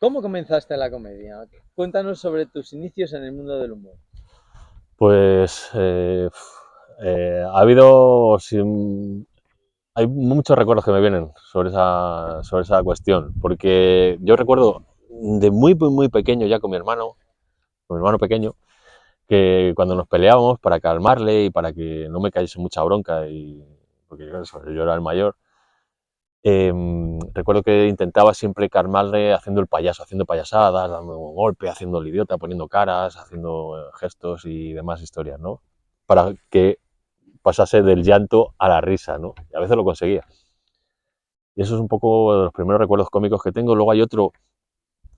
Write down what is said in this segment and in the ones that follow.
¿Cómo comenzaste la comedia? Cuéntanos sobre tus inicios en el mundo del humor. Pues ha habido, hay muchos recuerdos que me vienen sobre esa cuestión, porque yo recuerdo de muy pequeño ya con mi hermano pequeño, que cuando nos peleábamos para calmarle y para que no me cayese mucha bronca, porque yo era el mayor, recuerdo que intentaba siempre calmarle haciendo el payaso, haciendo payasadas, dando un golpe, haciendo el idiota, poniendo caras, haciendo gestos y demás historias, ¿no? Para que pasase del llanto a la risa, ¿no? Y a veces lo conseguía. Y eso es un poco de los primeros recuerdos cómicos que tengo. Luego hay otro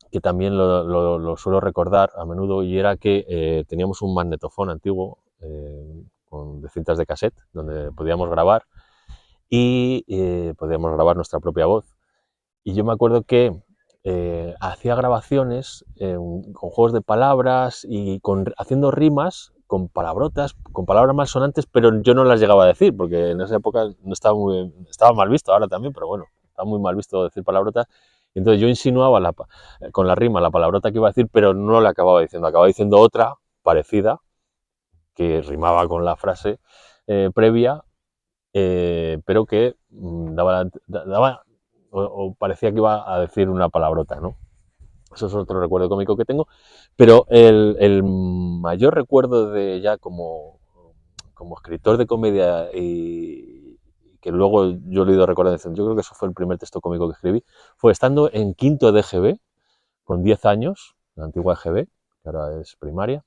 que también lo suelo recordar a menudo y era que teníamos un magnetofón antiguo de cintas de cassette donde podíamos grabar y podíamos grabar nuestra propia voz. Y yo me acuerdo que hacía grabaciones con juegos de palabras y haciendo rimas con palabrotas, con palabras malsonantes, pero yo no las llegaba a decir, porque en esa época no estaba mal visto, ahora también, pero bueno, estaba muy mal visto decir palabrotas. Y entonces yo insinuaba con la rima la palabrota que iba a decir, pero no la acababa diciendo otra parecida, que rimaba con la frase previa, pero que daba o parecía que iba a decir una palabrota, ¿no? Eso es otro recuerdo cómico que tengo, pero el mayor recuerdo de ya como escritor de comedia y que luego yo lo he ido recordando, yo creo que eso fue el primer texto cómico que escribí, fue estando en quinto de EGB, con 10 años, la antigua EGB, que ahora es primaria.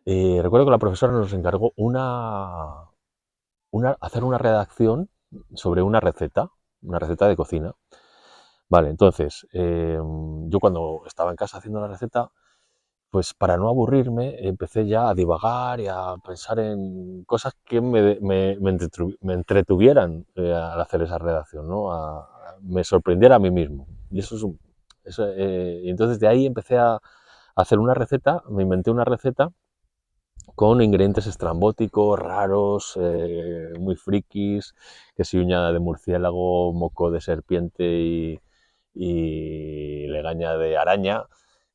Recuerdo que la profesora nos encargó hacer una redacción sobre una receta de cocina. Vale, entonces, yo cuando estaba en casa haciendo la receta, pues para no aburrirme, empecé ya a divagar y a pensar en cosas que me entretuvieran al hacer esa redacción, ¿no? Me sorprendiera a mí mismo. Y y entonces de ahí empecé a hacer una receta, me inventé una receta con ingredientes estrambóticos, raros, muy frikis, que si uña de murciélago, moco de serpiente y legaña de araña,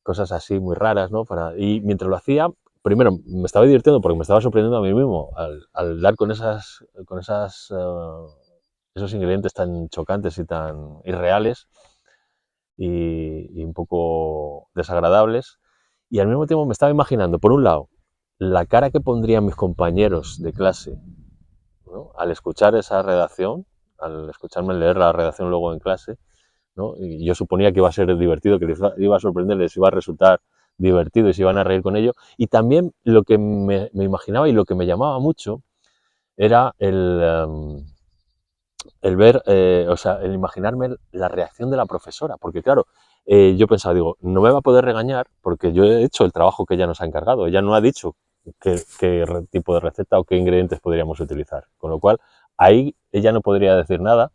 cosas así muy raras, ¿no? Y mientras lo hacía, primero me estaba divirtiendo porque me estaba sorprendiendo a mí mismo al dar esos ingredientes tan chocantes y tan irreales y un poco desagradables. Y al mismo tiempo me estaba imaginando, por un lado, la cara que pondrían mis compañeros de clase, ¿no? Al escuchar esa redacción, al escucharme leer la redacción luego en clase, ¿no? Y yo suponía que iba a ser divertido, que les iba a sorprender, les iba a resultar divertido y se iban a reír con ello. Y también lo que me imaginaba y lo que me llamaba mucho era el ver, o sea, el imaginarme la reacción de la profesora, porque claro, yo pensaba, digo, no me va a poder regañar porque yo he hecho el trabajo que ella nos ha encargado, ella no ha dicho qué tipo de receta o qué ingredientes podríamos utilizar, con lo cual ahí ella no podría decir nada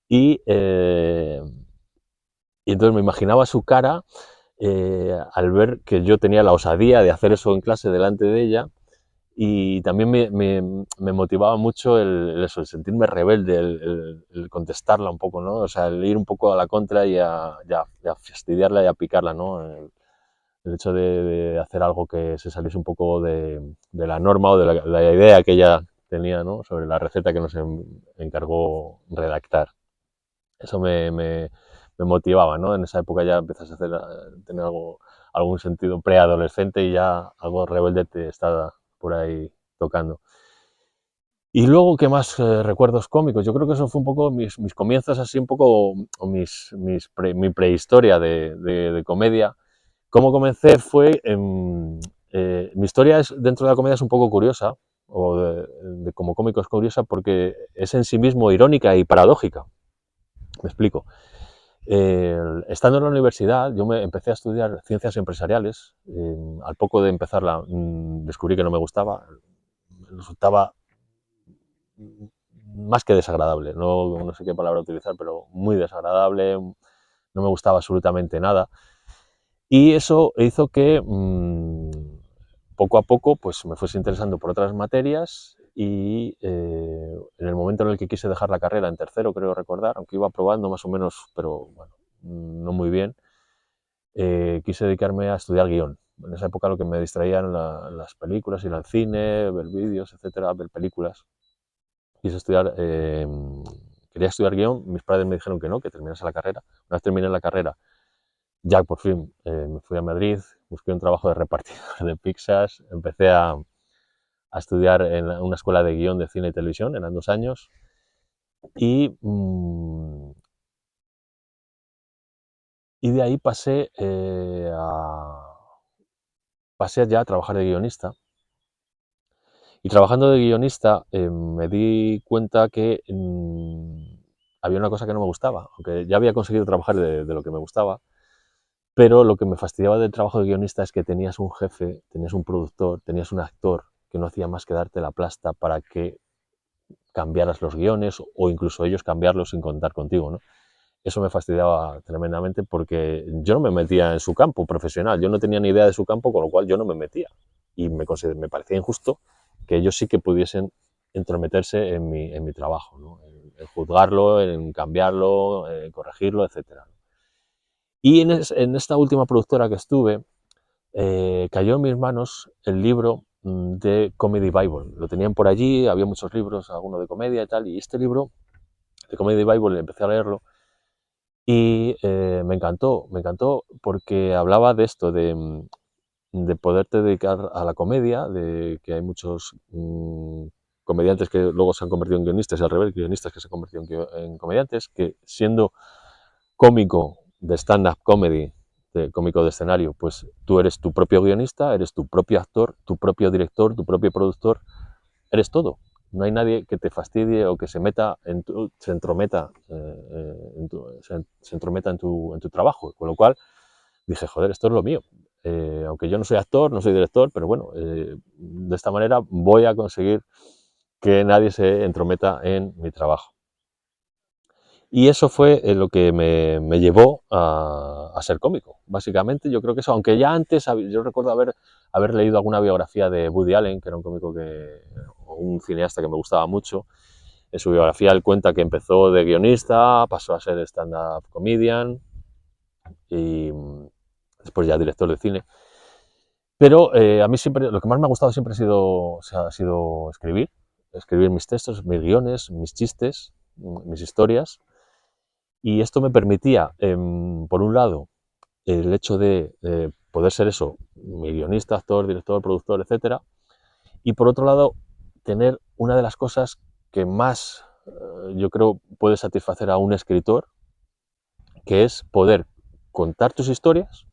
y, eh, y entonces me imaginaba su cara al ver que yo tenía la osadía de hacer eso en clase delante de ella y también me motivaba mucho el sentirme rebelde, el contestarla un poco, ¿no? O sea, el ir un poco a la contra y a fastidiarla y a picarla, ¿no? El hecho de hacer algo que se saliese un poco de la norma o de la idea que ella tenía, ¿no? Sobre la receta que nos encargó redactar. Eso me motivaba, ¿no? En esa época ya empiezas a tener algún sentido preadolescente y ya algo rebelde te está por ahí tocando. Y luego, ¿qué más recuerdos cómicos? Yo creo que eso fue un poco mis comienzos, así un poco, o mi prehistoria de comedia. Cómo comencé fue, mi historia dentro de la comedia es un poco curiosa, o como cómico es curiosa, porque es en sí mismo irónica y paradójica. Me explico. Estando en la universidad, yo me empecé a estudiar ciencias empresariales. Al poco de empezarla, descubrí que no me gustaba. Me resultaba más que desagradable. No sé qué palabra utilizar, pero muy desagradable. No me gustaba absolutamente nada. Y eso hizo que poco a poco pues, me fuese interesando por otras materias y en el momento en el que quise dejar la carrera, en tercero creo recordar, aunque iba probando más o menos, pero bueno, no muy bien, quise dedicarme a estudiar guión. En esa época lo que me distraían las películas, ir al cine, ver vídeos, etcétera, ver películas. Quise estudiar, quería estudiar guión, mis padres me dijeron que no, que terminase la carrera. Una vez terminé la carrera, ya por fin me fui a Madrid, busqué un trabajo de repartidor de pizzas, empecé a estudiar en una escuela de guión de cine y televisión, eran 2 años, y, y de ahí pasé ya a trabajar de guionista. Y trabajando de guionista me di cuenta que había una cosa que no me gustaba, aunque ya había conseguido trabajar de lo que me gustaba, pero lo que me fastidiaba del trabajo de guionista es que tenías un jefe, tenías un productor, tenías un actor que no hacía más que darte la plasta para que cambiaras los guiones o incluso ellos cambiarlos sin contar contigo, ¿no? Eso me fastidiaba tremendamente porque yo no me metía en su campo profesional, yo no tenía ni idea de su campo, con lo cual yo no me metía. Y me parecía injusto que ellos sí que pudiesen entrometerse en mi trabajo, ¿no? En juzgarlo, en cambiarlo, en corregirlo, etc. Y en esta última productora que estuve, cayó en mis manos el libro de Comedy Bible. Lo tenían por allí, había muchos libros, algunos de comedia y tal, y este libro de Comedy Bible empecé a leerlo y me encantó porque hablaba de esto, de poderte dedicar a la comedia, de que hay muchos comediantes que luego se han convertido en guionistas y al revés, guionistas que se han convertido en comediantes, que siendo cómico de stand-up comedy, de cómico de escenario, pues tú eres tu propio guionista, eres tu propio actor, tu propio director, tu propio productor, eres todo. No hay nadie que te fastidie o que se meta se entrometa, se entrometa en tu trabajo. Con lo cual dije, joder, esto es lo mío. Aunque yo no soy actor, no soy director, pero bueno, de esta manera voy a conseguir que nadie se entrometa en mi trabajo. Y eso fue lo que me llevó a ser cómico. Básicamente, yo creo que eso, aunque ya antes, yo recuerdo haber leído alguna biografía de Woody Allen, que era un cómico o un cineasta que me gustaba mucho. En su biografía él cuenta que empezó de guionista, pasó a ser stand-up comedian y después ya director de cine. Pero a mí siempre, lo que más me ha gustado siempre ha sido escribir mis textos, mis guiones, mis chistes, mis historias. Y esto me permitía, por un lado, el hecho de poder ser eso, mi guionista, actor, director, productor, etcétera, y por otro lado, tener una de las cosas que más yo creo puede satisfacer a un escritor, que es poder contar tus historias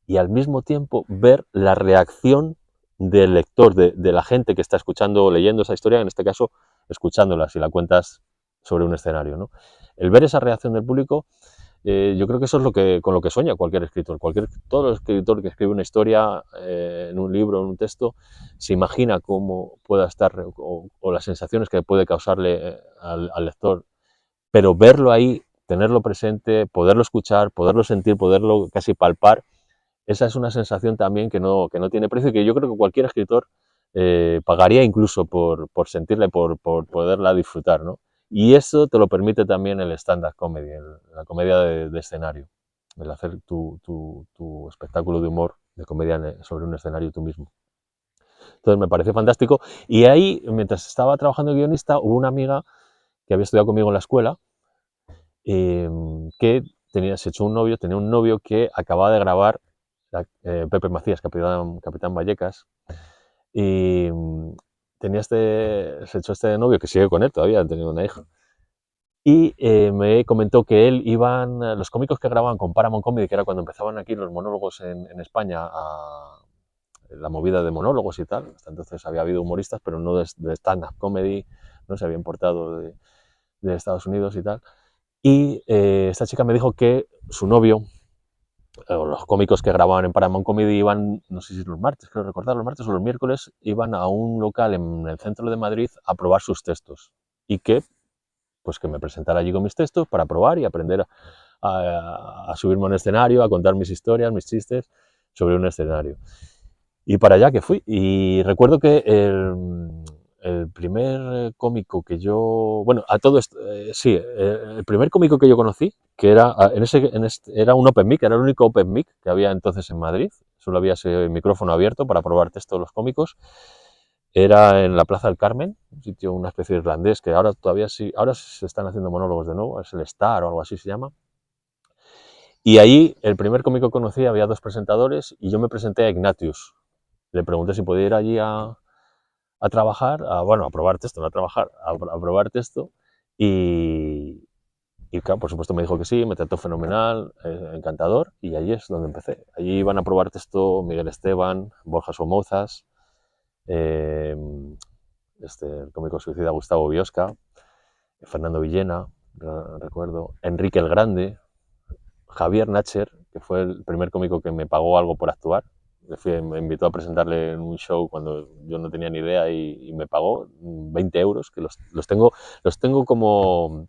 y al mismo tiempo ver la reacción del lector, de la gente que está escuchando o leyendo esa historia, en este caso, escuchándola si la cuentas sobre un escenario, ¿no? El ver esa reacción del público, yo creo que eso es con lo que sueña cualquier escritor. Todo escritor que escribe una historia en un libro, en un texto, se imagina cómo pueda estar o las sensaciones que puede causarle al lector, pero verlo ahí, tenerlo presente, poderlo escuchar, poderlo sentir, poderlo casi palpar, esa es una sensación también que no tiene precio y que yo creo que cualquier escritor pagaría incluso por sentirla y por poderla disfrutar, ¿no? Y eso te lo permite también el stand-up comedy, la comedia de escenario, el hacer tu espectáculo de humor, de comedia sobre un escenario tú mismo. Entonces me pareció fantástico. Y ahí, mientras estaba trabajando de guionista, hubo una amiga que había estudiado conmigo en la escuela, que se echó un novio, tenía un novio que acababa de grabar Pepe Macías, Capitán Vallecas, y se echó este novio que sigue con él todavía, han tenido una hija. Y me comentó que los cómicos que grababan con Paramount Comedy, que era cuando empezaban aquí los monólogos en España, la movida de monólogos y tal, hasta entonces había habido humoristas, pero no de stand-up comedy, no se había importado de Estados Unidos y tal. Y esta chica me dijo que su novio, los cómicos que grababan en Paramount Comedy iban, no sé si los martes, creo recordar, los martes o los miércoles, iban a un local en el centro de Madrid a probar sus textos. Y pues que me presentara allí con mis textos para probar y aprender a subirme a un escenario, a contar mis historias, mis chistes sobre un escenario. Y para allá que fui. Y recuerdo que el primer cómico que yo... Bueno, a todo esto, sí, el primer cómico que yo conocí, que era, era un Open Mic, era el único Open Mic que había entonces en Madrid, solo había ese micrófono abierto para probar texto de los cómicos, era en la Plaza del Carmen, un sitio, una especie de irlandés, que ahora todavía sí, ahora se están haciendo monólogos de nuevo, es el Star o algo así se llama. Y ahí, el primer cómico que conocí, había 2 presentadores y yo me presenté a Ignatius. Le pregunté si podía ir allí a trabajar, bueno, a probar texto, no a trabajar, a probar texto. Y claro, por supuesto me dijo que sí, me trató fenomenal, encantador, y allí es donde empecé. Allí iban a probar texto Miguel Esteban, Borja Somozas, eh, el cómico suicida Gustavo Biosca, Fernando Villena, recuerdo, Enrique el Grande, Javier Nacher, que fue el primer cómico que me pagó algo por actuar. Me invitó a presentarle en un show cuando yo no tenía ni idea y me pagó 20 euros, que los tengo como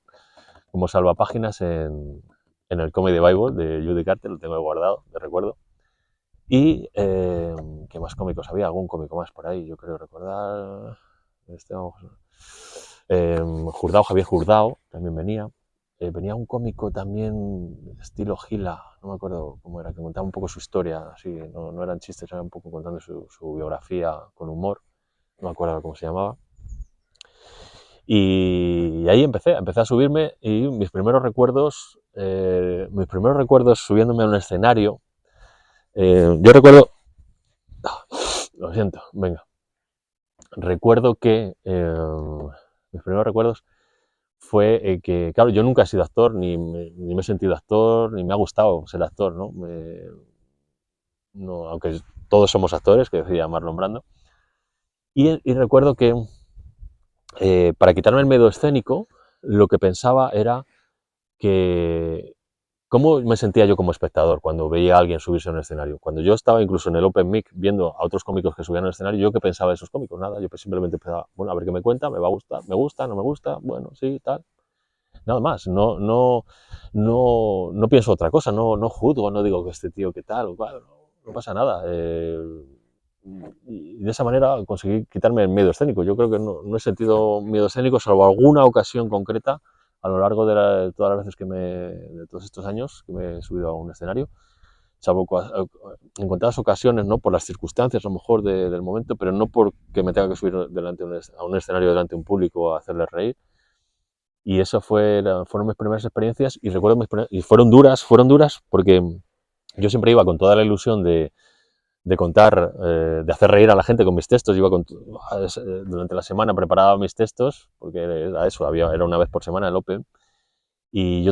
salvapáginas en el Comedy Bible de Judy Carter, lo tengo guardado, de recuerdo. Y, ¿qué más cómicos había? Algún cómico más por ahí, yo creo recordar. Jurdao, Javier Jurdao, también venía. Venía un cómico también estilo Gila, no me acuerdo cómo era, que contaba un poco su historia, así, no eran chistes, era un poco contando su biografía con humor, no me acuerdo cómo se llamaba. Y ahí empecé a subirme y mis primeros recuerdos subiéndome a un escenario, yo recuerdo, lo siento, venga, recuerdo que mis primeros recuerdos fue que, claro, yo nunca he sido actor, ni me he sentido actor, ni me ha gustado ser actor, ¿no? No, aunque todos somos actores, que decía Marlon Brando. Y recuerdo que para quitarme el miedo escénico, lo que pensaba era que cómo me sentía yo como espectador cuando veía a alguien subirse a un escenario. Cuando yo estaba incluso en el Open Mic viendo a otros cómicos que subían al escenario, ¿yo qué pensaba de esos cómicos? Nada, yo simplemente pensaba, bueno, a ver qué me cuenta, me va a gustar, me gusta, no me gusta, bueno, sí, tal. Nada más, no pienso otra cosa, no juzgo, no digo que este tío qué tal o cual, no pasa nada. Y de esa manera conseguí quitarme el miedo escénico. Yo creo que no he sentido miedo escénico, salvo alguna ocasión concreta a lo largo de todas las veces de todos estos años que me he subido a un escenario, salvo en contadas ocasiones, ¿no? Por las circunstancias a lo mejor del momento, pero no porque me tenga que subir a un escenario delante de un público a hacerles reír. Y eso fueron mis primeras experiencias y recuerdo y fueron duras porque yo siempre iba con toda la ilusión de contar, de hacer reír a la gente con mis textos. Durante la semana preparaba mis textos, porque era eso, era una vez por semana el Open, y yo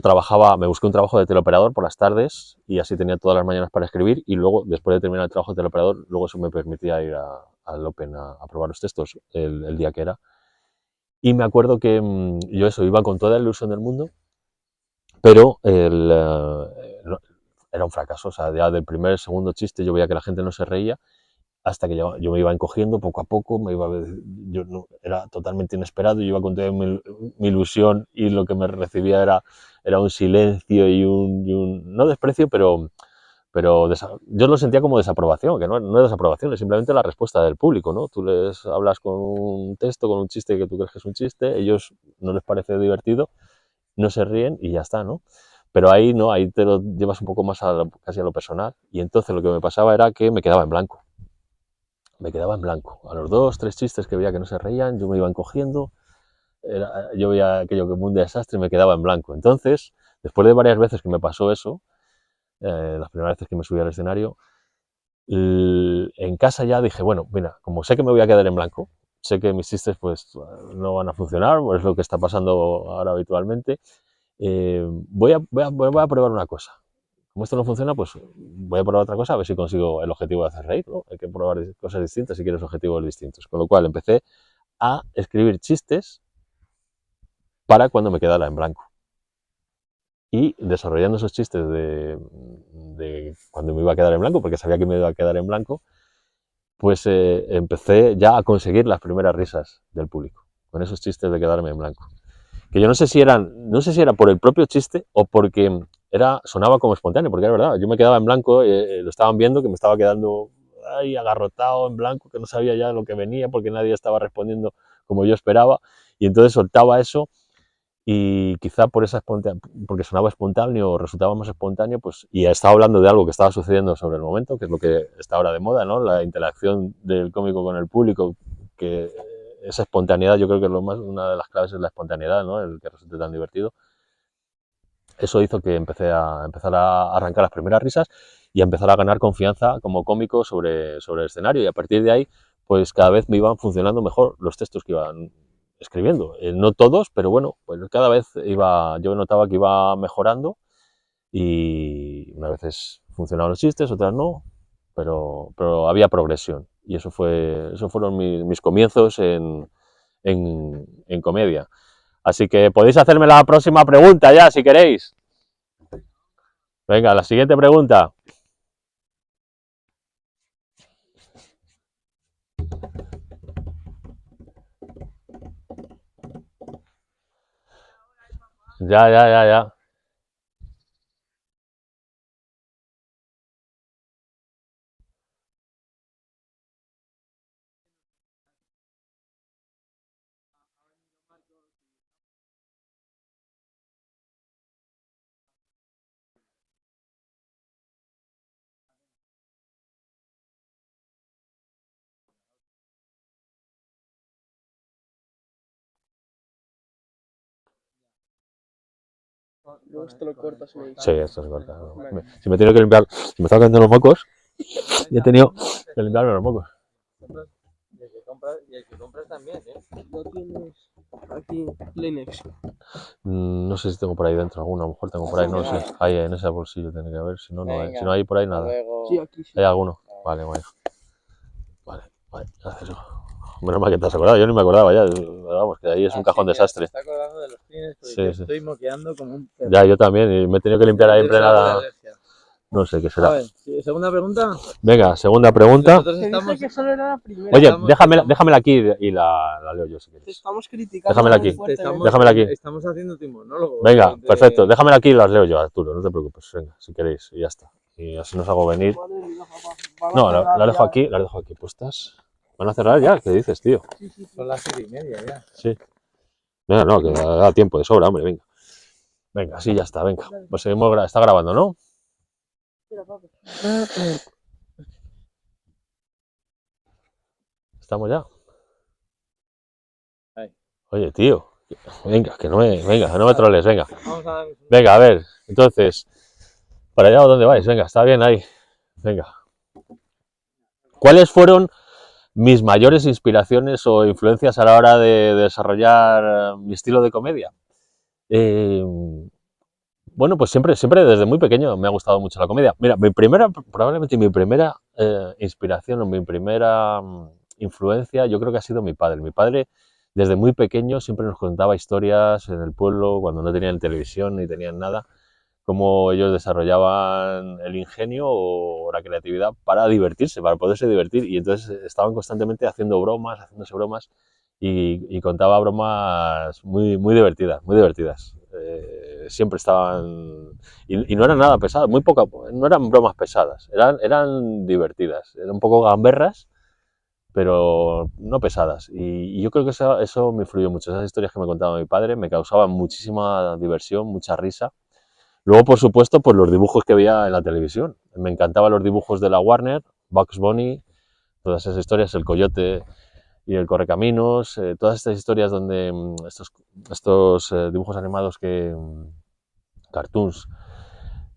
me busqué un trabajo de teleoperador por las tardes y así tenía todas las mañanas para escribir y luego, después de terminar el trabajo de teleoperador, luego eso me permitía ir al Open a probar los textos el día que era. Y me acuerdo que yo iba con toda la ilusión del mundo, pero era un fracaso. O sea, ya del primer, segundo chiste yo veía que la gente no se reía, hasta que yo me iba encogiendo poco a poco, era totalmente inesperado, yo iba con toda mi ilusión y lo que me recibía era un silencio y no desprecio, pero yo lo sentía como desaprobación, que no es desaprobación, es simplemente la respuesta del público, ¿no? Tú les hablas con un texto, con un chiste que tú crees que es un chiste, ellos no les parece divertido, no se ríen y ya está, ¿no? Pero ahí no, ahí te lo llevas un poco más casi a lo personal, y entonces lo que me pasaba era que me quedaba en blanco. Me quedaba en blanco. A los 2, 3 chistes que veía que no se reían, yo me iba encogiendo, yo veía aquello como un desastre y me quedaba en blanco. Entonces, después de varias veces que me pasó eso, las primeras veces que me subí al escenario, en casa ya dije, bueno, mira, como sé que me voy a quedar en blanco, sé que mis chistes pues no van a funcionar, pues es lo que está pasando ahora habitualmente, voy a probar una cosa. Como esto no funciona, pues voy a probar otra cosa a ver si consigo el objetivo de hacer reír, ¿no? Hay que probar cosas distintas si quieres objetivos distintos. Con lo cual empecé a escribir chistes para cuando me quedara en blanco. Y desarrollando esos chistes de cuando me iba a quedar en blanco, porque sabía que me iba a quedar en blanco, pues empecé ya a conseguir las primeras risas del público, con esos chistes de quedarme en blanco. Que yo no sé si era por el propio chiste o porque sonaba como espontáneo, porque era verdad, yo me quedaba en blanco, lo estaban viendo que me estaba quedando ahí agarrotado en blanco, que no sabía ya lo que venía porque nadie estaba respondiendo como yo esperaba, y entonces soltaba eso y quizá por esa porque sonaba espontáneo o resultaba más espontáneo, pues, y estaba hablando de algo que estaba sucediendo sobre el momento, que es lo que está ahora de moda, ¿no? La interacción del cómico con el público, que esa espontaneidad, yo creo que una de las claves es la espontaneidad, ¿no? El que resulte tan divertido. Eso hizo que empecé a empezar a arrancar las primeras risas y a empezar a ganar confianza como cómico sobre el escenario, y a partir de ahí, pues cada vez me iban funcionando mejor los textos que iban escribiendo. No todos, pero bueno, pues cada vez yo notaba que iba mejorando, y unas veces funcionaban los chistes, otras no, pero había progresión, y esos fueron mis comienzos en comedia. Así que podéis hacerme la próxima pregunta ya, si queréis. Venga, la siguiente pregunta. Ya. Luego esto lo cortas y me dices. Sí, esto es corta. Vale. Si me tengo que limpiar, si me estaba cayendo los mocos, y he tenido que limpiarme los mocos. Y el que compras también, ¿eh? No tienes aquí Kleenex. No sé si tengo por ahí dentro alguno, a lo mejor tengo por ahí, no lo sé. Ahí en ese bolsillo tiene que haber, si no, no hay. Venga, Si no hay por ahí hasta nada. luego. Sí, aquí sí. ¿Hay alguno? Vale, Vale, gracias. Menos mal que te has acordado, yo ni me acordaba ya. Vamos, que ahí es un Ah, cajón sí, mira, se desastre. está acordando de los cines porque Sí, yo sí. estoy moqueando como un perro. Ya, yo también, y me he tenido que limpiar ahí en Debe ser alguna plena. alergia. No sé qué A será. ver, segunda pregunta. Venga, segunda pregunta. Nosotros Te estamos... dije que solo era la primera. Oye, estamos- déjamela aquí y la leo yo si Te quieres. estamos criticando Déjamela muy aquí. fuertemente. Déjamela aquí. Estamos haciendo tu monólogo. Venga, de- perfecto. Déjamela aquí y las leo yo, Arturo. No te preocupes. Venga, si queréis. Y ya está. Y así nos hago venir. Madre mía, papá. Van a No, cerrar las dejo aquí puestas. ¿Van a cerrar ya? ¿Qué dices, tío? Sí, sí, sí. Son las 7:30 ya. Sí. Venga, no, que da tiempo de sobra, hombre. Venga. Venga, sí, ya está. Venga. Pues seguimos. Está grabando, ¿no? Espera, papi. ¿Estamos ya? Ahí. Oye, tío. Venga, venga, no me troles, venga. Vamos a dar... Venga, a ver. Entonces, ¿para allá o dónde vais? Venga, está bien ahí. Venga. ¿Cuáles fueron mis mayores inspiraciones o influencias a la hora de desarrollar mi estilo de comedia? Bueno, pues siempre desde muy pequeño me ha gustado mucho la comedia. Mira, probablemente mi primera inspiración o mi primera influencia, yo creo que ha sido mi padre. Mi padre, desde muy pequeño, siempre nos contaba historias en el pueblo, cuando no tenían televisión ni tenían nada, cómo ellos desarrollaban el ingenio o la creatividad para divertirse, para poderse divertir. Y entonces estaban constantemente haciéndose bromas, y contaba bromas muy divertidas, muy divertidas. Siempre estaban... Y no eran nada pesadas, no eran bromas pesadas, eran divertidas, eran un poco gamberras, pero no pesadas. Y yo creo que eso me influyó mucho. Esas historias que me contaba mi padre me causaban muchísima diversión, mucha risa. Luego, por supuesto, pues los dibujos que veía en la televisión. Me encantaban los dibujos de la Warner, Bugs Bunny, todas esas historias, El Coyote y El Correcaminos, todas estas historias donde estos dibujos animados cartoons,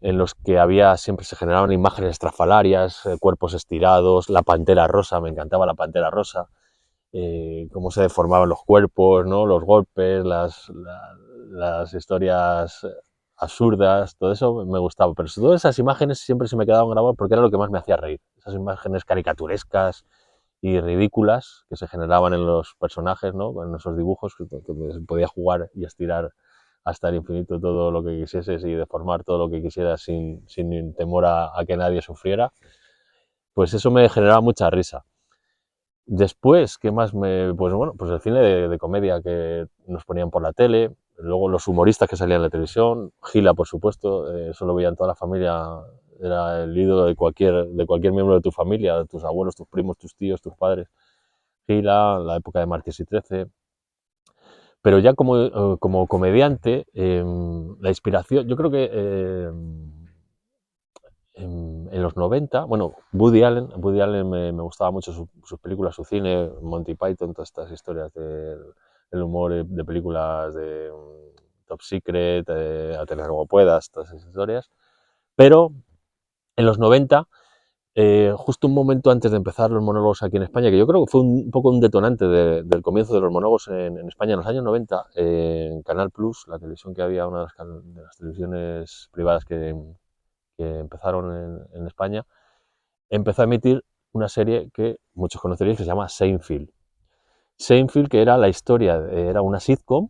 en los que siempre se generaban imágenes estrafalarias, cuerpos estirados, la pantera rosa, me encantaba la pantera rosa, cómo se deformaban los cuerpos, ¿no? Los golpes, las historias absurdas, todo eso me gustaba, pero todas esas imágenes siempre se me quedaban grabadas porque era lo que más me hacía reír, esas imágenes caricaturescas y ridículas que se generaban en los personajes, ¿no? En esos dibujos que se podía jugar y estirar hasta el infinito todo lo que quisieses y deformar todo lo que quisieras sin temor a que nadie sufriera, pues eso me generaba mucha risa. Después, ¿qué más pues bueno, pues el cine de comedia que nos ponían por la tele, luego los humoristas que salían en la televisión, Gila, por supuesto, eso lo veían toda la familia, era el ídolo de cualquier miembro de tu familia, de tus abuelos, tus primos, tus tíos, tus padres. Gila, la época de Marqués y 13. Pero ya como comediante, la inspiración, yo creo que en los 90, bueno, Woody Allen me gustaba mucho sus películas, su cine, Monty Python, todas estas historias del humor de películas de Top Secret, Aterriza como puedas, todas esas historias. Pero en los 90, justo un momento antes de empezar los monólogos aquí en España, que yo creo que fue un poco un detonante del comienzo de los monólogos en España en los años 90, en Canal Plus, la televisión que había, una de las televisiones privadas que empezaron en España, empezó a emitir una serie que muchos conoceréis que se llama Seinfeld. Seinfeld, que era la historia, era una sitcom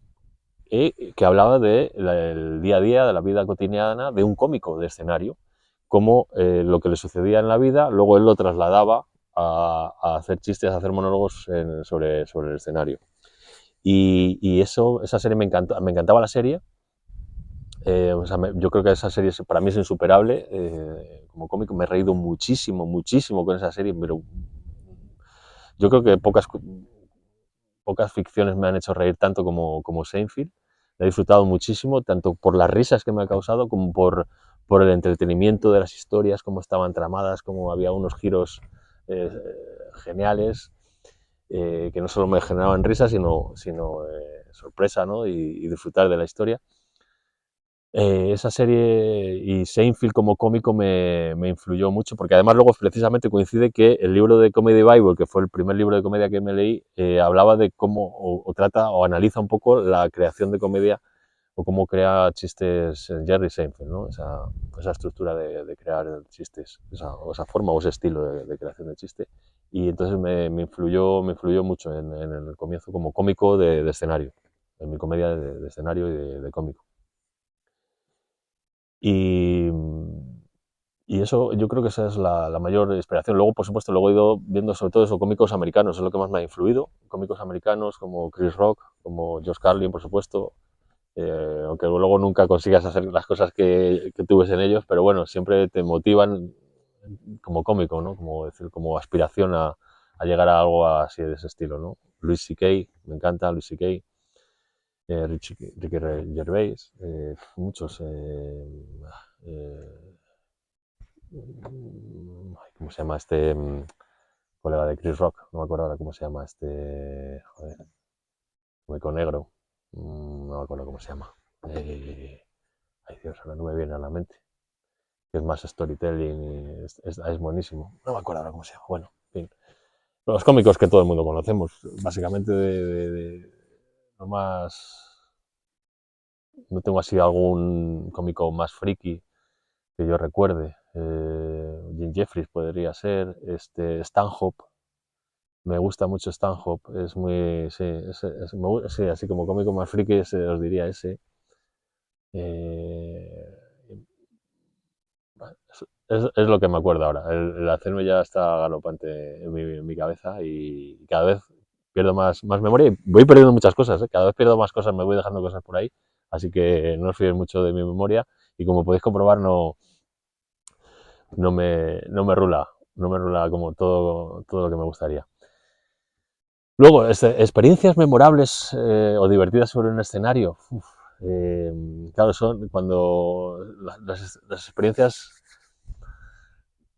que hablaba del día a día, de la vida cotidiana de un cómico de escenario, como lo que le sucedía en la vida, luego él lo trasladaba a hacer chistes, a hacer monólogos sobre el escenario. Y esa serie me encantaba la serie. O sea, yo creo que esa serie para mí es insuperable. Como cómico me he reído muchísimo, muchísimo con esa serie, pero yo creo que pocas ficciones me han hecho reír tanto como Seinfeld. La he disfrutado muchísimo, tanto por las risas que me ha causado como por el entretenimiento de las historias, cómo estaban tramadas, cómo había unos giros geniales, que no solo me generaban risas, sino sorpresa, ¿no? y disfrutar de la historia. Esa serie y Seinfeld como cómico me influyó mucho, porque además luego precisamente coincide que el libro de Comedy Bible, que fue el primer libro de comedia que me leí, hablaba de cómo, o trata o analiza un poco la creación de comedia o cómo crea chistes Jerry Seinfeld, ¿no? Esa estructura de crear chistes, esa forma o ese estilo de creación de chiste. Y entonces me influyó mucho en el comienzo como cómico de escenario, en mi comedia de escenario y de cómico. Y, y eso, yo creo que esa es la mayor inspiración. Luego, por supuesto, luego he ido viendo sobre todo eso, cómicos americanos, es lo que más me ha influido. Cómicos americanos como Chris Rock, como Josh Carlin, por supuesto. Aunque luego nunca consigas hacer las cosas que tú ves en ellos, pero bueno, siempre te motivan como cómico, ¿no? Como decir, como aspiración a llegar a algo así de ese estilo, ¿no? Louis C.K., me encanta Louis C.K., Ricky Gervais, muchos. Eh, ¿Cómo se llama este colega de Chris Rock? No me acuerdo ahora cómo se llama este. Joder, cómico negro. No me acuerdo cómo se llama. Ay Dios, ahora no me viene a la mente. Que es más storytelling y es buenísimo. No me acuerdo ahora cómo se llama. Bueno, en fin. Los cómicos que todo el mundo conocemos, básicamente de lo más. No tengo así algún cómico más friki que yo recuerde. Jim Jeffries podría ser, Stanhope, me gusta mucho Stanhope, es muy, sí, sí, así como cómico más friki os diría ese. Eh, es lo que me acuerdo ahora, el hacerme ya está galopante en mi cabeza y cada vez pierdo más memoria y voy perdiendo muchas cosas, ¿eh? Cada vez pierdo más cosas, me voy dejando cosas por ahí, así que no os fiéis mucho de mi memoria y como podéis comprobar no me rula como todo lo que me gustaría. Luego, experiencias memorables o divertidas sobre un escenario. Claro, son cuando las experiencias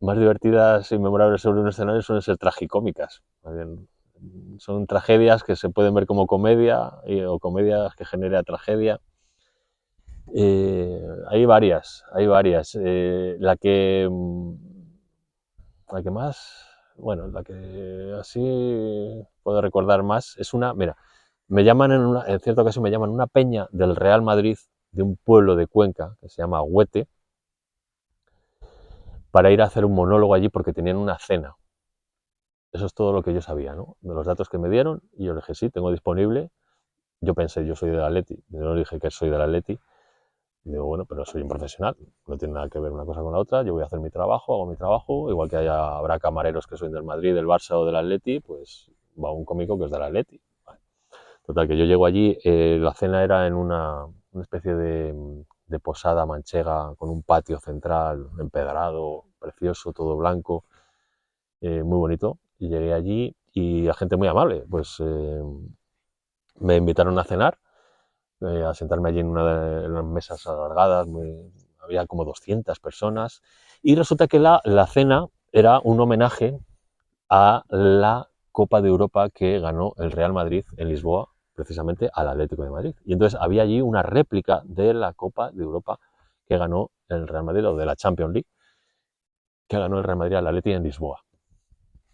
más divertidas y memorables sobre un escenario suelen ser tragicómicas. Son tragedias que se pueden ver como comedia o comedias que genera tragedia. Hay varias. La que más, bueno, la que así puedo recordar más es mira, me llaman en cierta ocasión me llaman una peña del Real Madrid, de un pueblo de Cuenca que se llama Huete, para ir a hacer un monólogo allí porque tenían una cena. Eso es todo lo que yo sabía, ¿no? De los datos que me dieron, y yo le dije, sí, tengo disponible. Yo pensé, yo soy del Atleti, yo no le dije que soy del Atleti. Y digo, bueno, pero soy un profesional, no tiene nada que ver una cosa con la otra, yo voy a hacer mi trabajo, hago mi trabajo, igual que habrá camareros que son del Madrid, del Barça o del Atleti, pues va un cómico que es del Atleti. Vale. Total, que yo llego allí, la cena era en una especie de posada manchega con un patio central empedrado, precioso, todo blanco, muy bonito. Y llegué allí y a gente muy amable. Pues me invitaron a cenar, a sentarme allí en una de las mesas alargadas, había como 200 personas, y resulta que la cena era un homenaje a la Copa de Europa que ganó el Real Madrid en Lisboa, precisamente al Atlético de Madrid. Y entonces había allí una réplica de la Copa de Europa que ganó el Real Madrid, o de la Champions League, que ganó el Real Madrid al Atlético en Lisboa.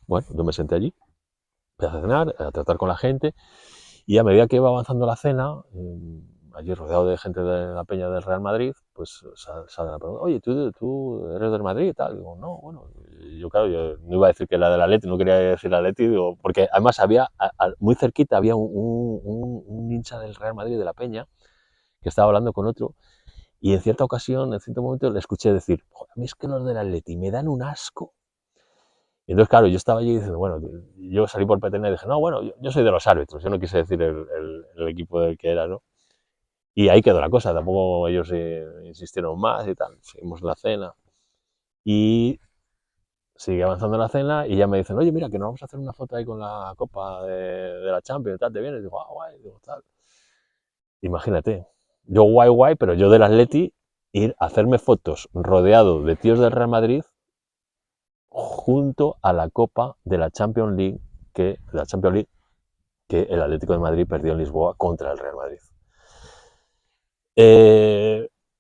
Bueno, yo me senté allí, empecé a cenar, a tratar con la gente, y a medida que iba avanzando la cena, allí rodeado de gente de la peña del Real Madrid, pues sale la pregunta: oye, ¿tú eres del Madrid y tal? Digo, no, bueno, yo claro, yo no iba a decir que era del Atleti, no quería decir Atleti, digo, porque además había, muy cerquita había un hincha del Real Madrid de la peña que estaba hablando con otro, y en cierta ocasión, en cierto momento, le escuché decir: joder, a mí es que los del Atleti me dan un asco. Y entonces, claro, yo estaba allí diciendo, bueno, yo salí por petener y dije, no, bueno, yo soy de los árbitros, yo no quise decir el equipo del que era, ¿no? Y ahí quedó la cosa, tampoco ellos insistieron más y tal, seguimos la cena. Y sigue avanzando la cena y ya me dicen, oye, mira, que nos vamos a hacer una foto ahí con la copa de la Champions y tal, ¿te vienes? Y digo, ah, guay, digo, tal. Imagínate, yo guay, pero yo del Atleti, ir a hacerme fotos rodeado de tíos del Real Madrid junto a la copa de la Champions League que el Atlético de Madrid perdió en Lisboa contra el Real Madrid.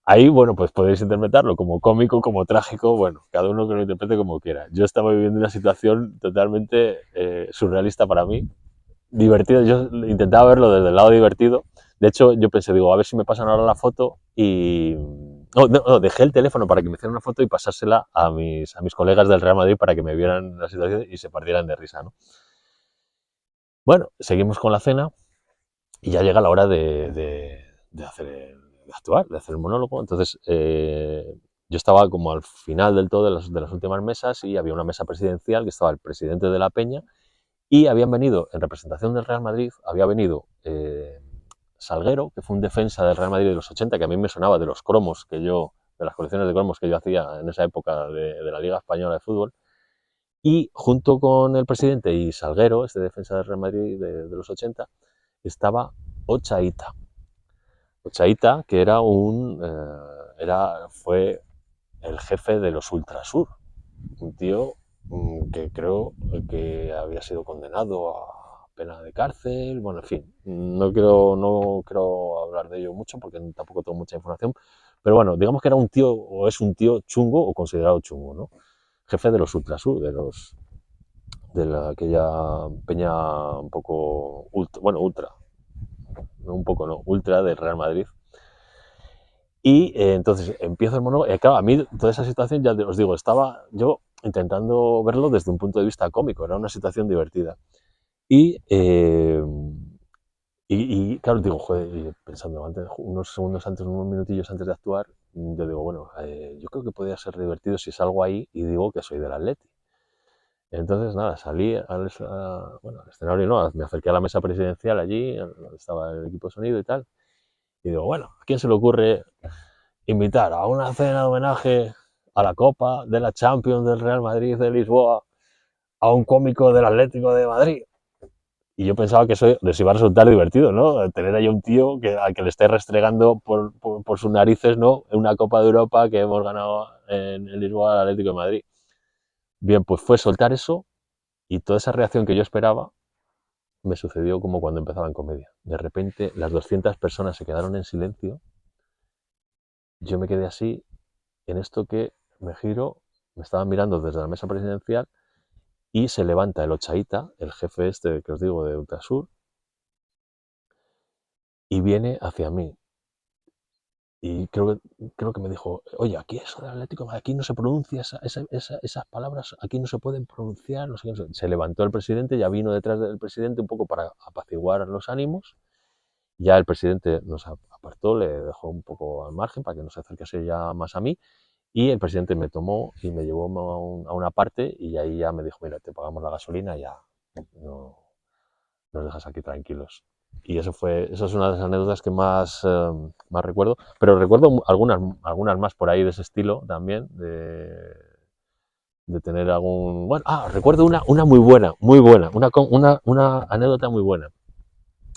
Ahí, bueno, pues podéis interpretarlo como cómico, como trágico, bueno, cada uno que lo interprete como quiera. Yo estaba viviendo una situación totalmente surrealista para mí, divertido. Yo intentaba verlo desde el lado divertido. De hecho, yo pensé, digo, a ver si me pasan ahora la foto y... No, dejé el teléfono para que me hicieran una foto y pasársela a mis colegas del Real Madrid para que me vieran la situación y se partieran de risa, ¿no? Bueno, seguimos con la cena y ya llega la hora de actuar, de hacer el monólogo. Entonces, yo estaba como al final del todo de las últimas mesas y había una mesa presidencial que estaba el presidente de la Peña y habían venido, en representación del Real Madrid, había venido Salguero, que fue un defensa del Real Madrid de los 80, que a mí me sonaba de los cromos de las colecciones de cromos que yo hacía en esa época de la Liga Española de Fútbol. Y junto con el presidente y Salguero, este defensa del Real Madrid de los 80, estaba Ochaíta. Ochaíta, que fue el jefe de los Ultrasur, un tío que creo que había sido condenado a pena de cárcel. Bueno, en fin, no quiero hablar de ello mucho porque tampoco tengo mucha información, pero bueno, digamos que era un tío, o es un tío chungo o considerado chungo, ¿no? Jefe de los Ultrasur, aquella peña un poco ultra, no un poco, no, ultra del Real Madrid. Y entonces empiezo el monólogo. Claro, a mí toda esa situación, ya os digo, estaba yo intentando verlo desde un punto de vista cómico, era una situación divertida. Y claro, digo, joder, pensando, unos segundos antes, unos minutillos antes de actuar, yo digo, bueno, yo creo que podría ser divertido si salgo ahí y digo que soy del Atleti. Entonces, nada, salí al escenario, no, me acerqué a la mesa presidencial allí, donde estaba el equipo de sonido y tal, y digo, bueno, ¿a quién se le ocurre invitar a una cena de homenaje a la Copa de la Champions del Real Madrid de Lisboa a un cómico del Atlético de Madrid? Y yo pensaba que eso les iba a resultar divertido, ¿no? Tener ahí un tío al que le esté restregando por sus narices, ¿no? Una Copa de Europa que hemos ganado en Lisboa al Atlético de Madrid. Bien, pues fue soltar eso y toda esa reacción que yo esperaba me sucedió como cuando empezaba en comedia. De repente las 200 personas se quedaron en silencio, yo me quedé así, en esto que me giro, me estaban mirando desde la mesa presidencial y se levanta el Ochaíta, el jefe este que os digo de Ultrasur, y viene hacia mí. Y creo que me dijo, oye, aquí es el Atlético, aquí no se pronuncia esas palabras, aquí no se pueden pronunciar, no sé qué. Se levantó el presidente, ya vino detrás del presidente un poco para apaciguar los ánimos. Ya el presidente nos apartó, le dejó un poco al margen para que no se acercase ya más a mí. Y el presidente me tomó y me llevó a una parte y ahí ya me dijo, mira, te pagamos la gasolina, ya no nos dejas aquí tranquilos. Y esa es una de las anécdotas que más recuerdo, pero recuerdo algunas más por ahí de ese estilo también, de tener algún... Bueno, recuerdo una muy buena, una anécdota muy buena.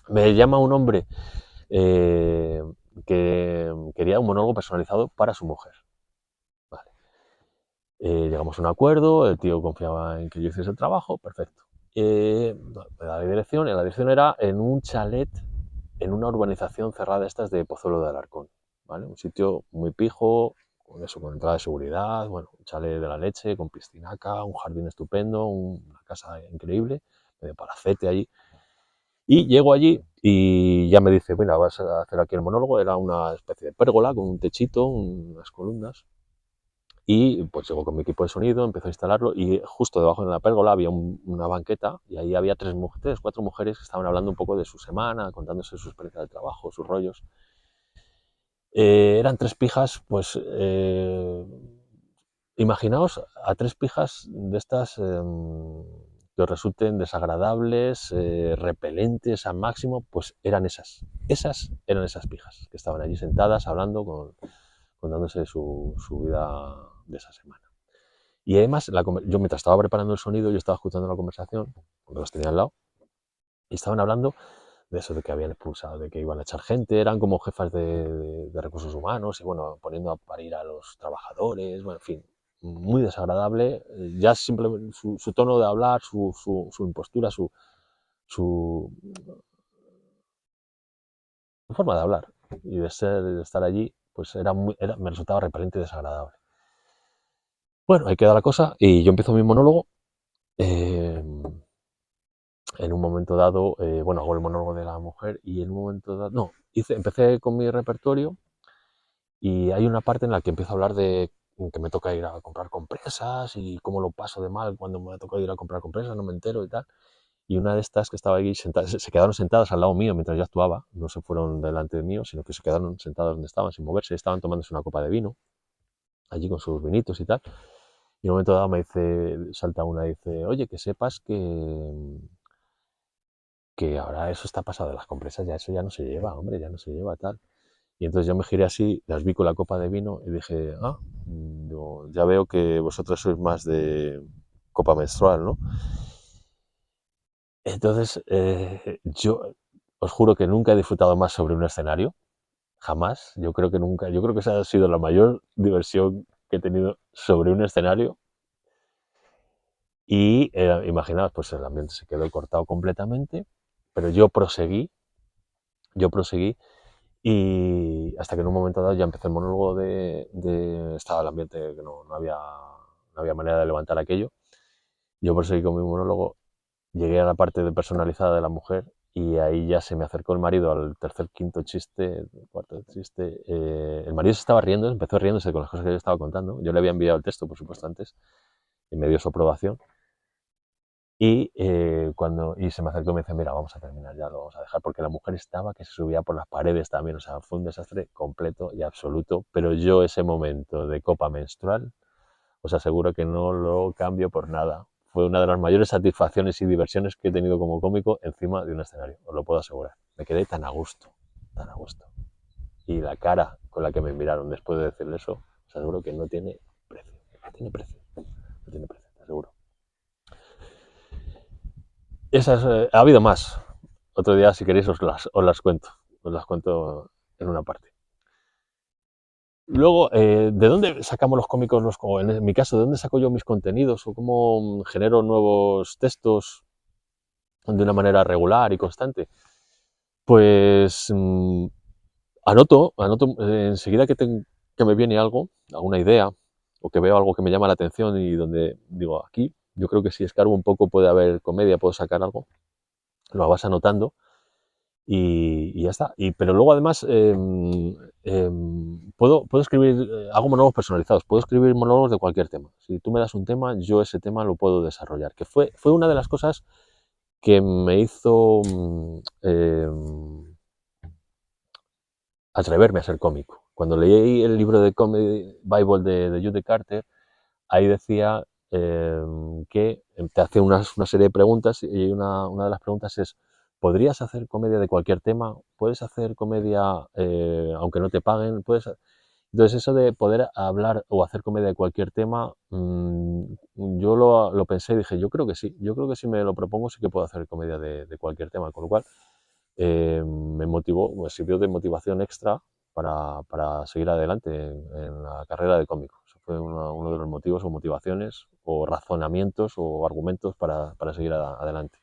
Me llama un hombre eh, que quería un monólogo personalizado para su mujer. Vale. Llegamos a un acuerdo, el tío confiaba en que yo hiciese el trabajo, perfecto. Me da la dirección, y la dirección era en un chalet, en una urbanización cerrada estas de Pozuelo de Alarcón, ¿vale? Un sitio muy pijo, con eso, con entrada de seguridad, bueno, un chalet de la leche, con piscinaca, un jardín estupendo, una casa increíble, medio palacete allí. Y llego allí y ya me dice, bueno, vas a hacer aquí el monólogo, era una especie de pérgola con un techito, unas columnas. Y pues llego con mi equipo de sonido, empiezo a instalarlo y justo debajo de la pérgola había una banqueta y ahí había cuatro mujeres que estaban hablando un poco de su semana, contándose su experiencia de trabajo, sus rollos. Eran tres pijas, pues imaginaos a tres pijas de estas que os resulten desagradables, repelentes al máximo, pues eran esas eran esas pijas que estaban allí sentadas hablando, contándose su vida de esa semana. Y además, yo mientras estaba preparando el sonido, yo estaba escuchando la conversación, porque los tenía al lado, y estaban hablando de eso, de que habían expulsado, de que iban a echar gente, eran como jefas de recursos humanos, y bueno, poniendo a parir a los trabajadores, bueno, en fin, muy desagradable, ya simplemente su tono de hablar, su impostura, su forma de hablar y de estar allí, pues me resultaba repelente y desagradable. Bueno, ahí queda la cosa, y yo empiezo mi monólogo. En un momento dado, bueno, hago el monólogo de la mujer y en un momento dado, no, empecé con mi repertorio y hay una parte en la que empiezo a hablar de que me toca ir a comprar compresas y cómo lo paso de mal cuando me toca ir a comprar compresas, no me entero y tal. Y una de estas que estaba ahí sentadas, se quedaron sentadas al lado mío mientras yo actuaba, no se fueron delante de mí, sino que se quedaron sentadas donde estaban sin moverse, estaban tomándose una copa de vino, allí con sus vinitos y tal. Y en un momento dado me dice, salta una y dice, oye, que sepas que ahora eso está pasado de las compresas, ya eso ya no se lleva, hombre, ya no se lleva tal. Y entonces yo me giré así, las vi con la copa de vino y dije, digo, ya veo que vosotros sois más de copa menstrual, ¿no? Entonces, yo os juro que nunca he disfrutado más sobre un escenario, jamás, yo creo que nunca, yo creo que esa ha sido la mayor diversión que he tenido sobre un escenario y imaginaos, pues el ambiente se quedó cortado completamente, pero yo proseguí. Y hasta que en un momento dado ya empecé el monólogo estaba el ambiente que no había manera de levantar aquello. Yo proseguí con mi monólogo, llegué a la parte de personalizada de la mujer y ahí ya se me acercó el marido al tercer, quinto chiste, cuarto chiste. El marido se estaba riendo, empezó riéndose con las cosas que yo estaba contando. Yo le había enviado el texto, por supuesto, antes y me dio su aprobación. Y se me acercó y me dice, mira, vamos a terminar, ya lo vamos a dejar, porque la mujer estaba que se subía por las paredes también, o sea, fue un desastre completo y absoluto, pero yo ese momento de copa menstrual, os aseguro que no lo cambio por nada. Fue una de las mayores satisfacciones y diversiones que he tenido como cómico encima de un escenario, os lo puedo asegurar. Me quedé tan a gusto, tan a gusto. Y la cara con la que me miraron después de decirle eso, os aseguro que no tiene precio, no tiene precio, no tiene precio, te aseguro. Ha habido más. Otro día, si queréis, os las cuento. Os las cuento en una parte. Luego, ¿de dónde sacamos los cómicos? O en mi caso, ¿de dónde saco yo mis contenidos? ¿O cómo genero nuevos textos de una manera regular y constante? Pues anoto enseguida que me viene algo, alguna idea, o que veo algo que me llama la atención y donde digo, aquí, yo creo que si escarbo un poco puede haber comedia, puedo sacar algo. Lo vas anotando. Y ya está. Pero luego además puedo escribir, hago monólogos personalizados, puedo escribir monólogos de cualquier tema. Si tú me das un tema, yo ese tema lo puedo desarrollar. Que fue una de las cosas que me hizo atreverme a ser cómico. Cuando leí el libro de Comedy Bible de Judy Carter, ahí decía que te hace una serie de preguntas y una de las preguntas es, ¿podrías hacer comedia de cualquier tema? ¿Puedes hacer comedia aunque no te paguen? Entonces eso de poder hablar o hacer comedia de cualquier tema, yo lo pensé y dije, yo creo que si me lo propongo sí que puedo hacer comedia de cualquier tema, con lo cual me motivó, me sirvió de motivación extra para seguir adelante en la carrera de cómico. Eso fue uno de los motivos o motivaciones o razonamientos o argumentos para seguir adelante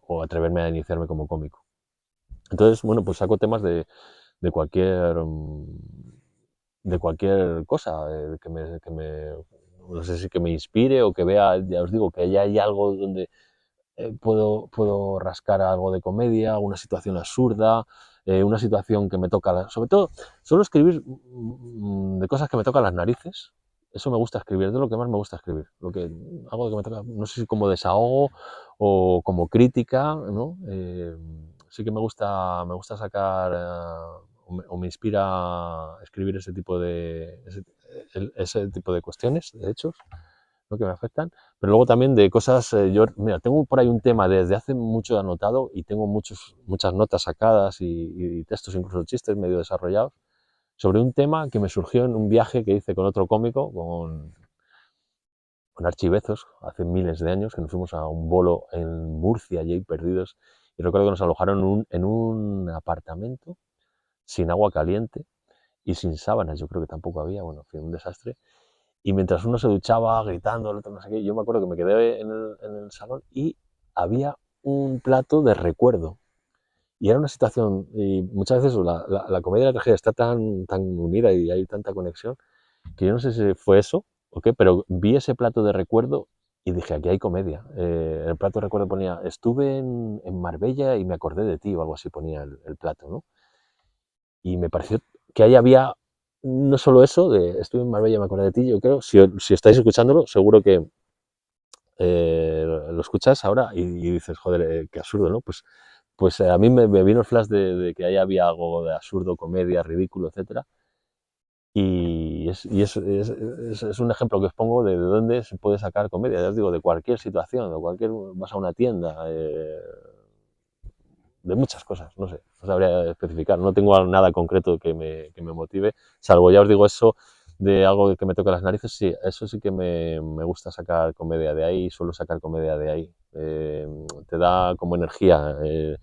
o atreverme a iniciarme como cómico. Entonces, bueno, pues saco temas de cualquier de cualquier cosa no sé si que me inspire o que vea, ya os digo, que ya hay algo donde puedo rascar algo de comedia, una situación absurda, una situación que me toca, sobre todo, suelo escribir de cosas que me tocan las narices. Eso me gusta escribir, es de lo que más me gusta escribir. Algo que me toca, no sé si como desahogo o como crítica, ¿no? Sí que me gusta sacar o me inspira escribir ese tipo de cuestiones, de hechos, ¿no? Que me afectan. Pero luego también de cosas, mira, tengo por ahí un tema desde hace mucho anotado y tengo muchas notas sacadas y textos, incluso chistes medio desarrollados, sobre un tema que me surgió en un viaje que hice con otro cómico, con Archivezos, hace miles de años, que nos fuimos a un bolo en Murcia, allí perdidos, y recuerdo que nos alojaron en un apartamento sin agua caliente y sin sábanas, yo creo que tampoco había, bueno, fue un desastre. Y mientras uno se duchaba gritando, el otro no sé qué, yo me acuerdo que me quedé en el salón y había un plato de recuerdo. Y era una situación, y muchas veces la comedia y la tragedia está tan unida y hay tanta conexión, que yo no sé si fue eso o qué, pero vi ese plato de recuerdo y dije, aquí hay comedia. El plato de recuerdo ponía, estuve en Marbella y me acordé de ti, o algo así ponía el plato, ¿no? Y me pareció que ahí había no solo eso, de estuve en Marbella y me acordé de ti, yo creo, si estáis escuchándolo, seguro que lo escuchas ahora y dices, joder, qué absurdo, ¿no? Pues a mí me vino el flash de que ahí había algo de absurdo, comedia, ridículo, etcétera. Es un ejemplo que os pongo de dónde se puede sacar comedia, ya os digo, de cualquier situación, vas a una tienda, de muchas cosas, no sé, no sabría especificar, no tengo nada concreto que me motive, salvo ya os digo eso de algo que me toca las narices, sí, eso sí que me gusta sacar comedia de ahí, suelo sacar comedia de ahí, te da como energía, eh,